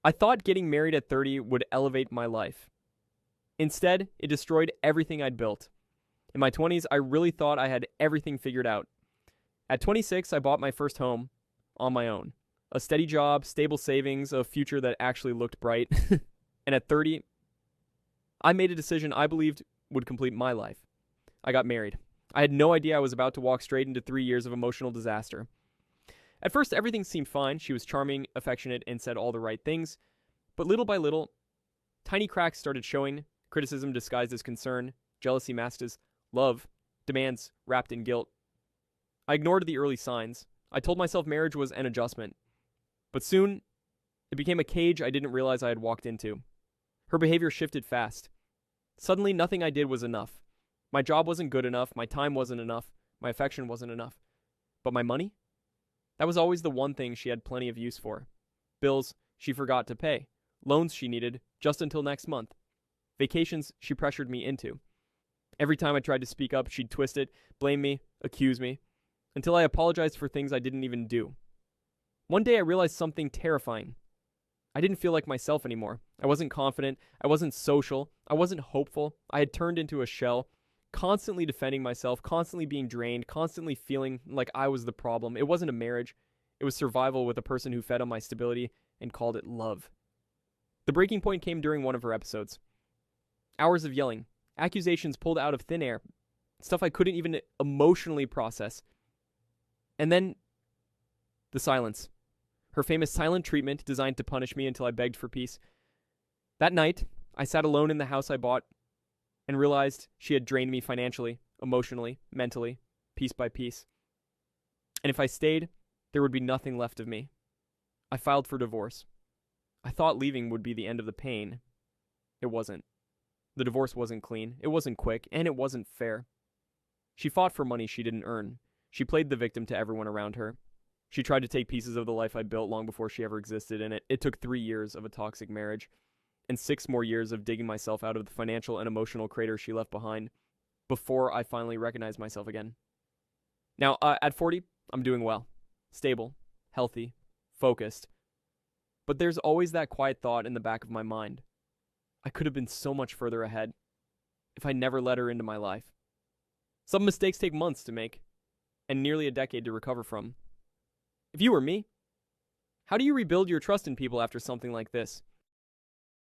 I thought getting married at 30 would elevate my life. Instead, it destroyed everything I'd built. In my 20s, I really thought I had everything figured out. At 26, I bought my first home on my own. A steady job, stable savings, a future that actually looked bright. And at 30, I made a decision I believed would complete my life. I got married. I had no idea I was about to walk straight into 3 years of emotional disaster. At first, everything seemed fine. She was charming, affectionate, and said all the right things. But little by little, tiny cracks started showing, criticism disguised as concern, jealousy masked as love, demands wrapped in guilt. I ignored the early signs. I told myself marriage was an adjustment. But soon, it became a cage I didn't realize I had walked into. Her behavior shifted fast. Suddenly, nothing I did was enough. My job wasn't good enough, my time wasn't enough, my affection wasn't enough. But my money? That was always the one thing she had plenty of use for. Bills she forgot to pay. Loans she needed just until next month. Vacations she pressured me into. Every time I tried to speak up, she'd twist it, blame me, accuse me, until I apologized for things I didn't even do. One day I realized something terrifying. I didn't feel like myself anymore. I wasn't confident, I wasn't social, I wasn't hopeful. I had turned into a shell, constantly defending myself, constantly being drained, constantly feeling like I was the problem. It wasn't a marriage. It was survival with a person who fed on my stability and called it love. The breaking point came during one of her episodes. Hours of yelling, accusations pulled out of thin air, stuff I couldn't even emotionally process. And then, the silence. Her famous silent treatment designed to punish me until I begged for peace. That night, I sat alone in the house I bought and realized she had drained me financially, emotionally, mentally, piece by piece. And if I stayed, there would be nothing left of me. I filed for divorce. I thought leaving would be the end of the pain. It wasn't. The divorce wasn't clean, it wasn't quick, and it wasn't fair. She fought for money she didn't earn. She played the victim to everyone around her. She tried to take pieces of the life I built long before she ever existed, and it took 3 years of a toxic marriage, and 6 more years of digging myself out of the financial and emotional crater she left behind, before I finally recognized myself again. Now, at 40, I'm doing well. Stable, healthy, focused. But there's always that quiet thought in the back of my mind. I could have been so much further ahead if I never let her into my life. Some mistakes take months to make, and nearly a decade to recover from. If you were me, how do you rebuild your trust in people after something like this?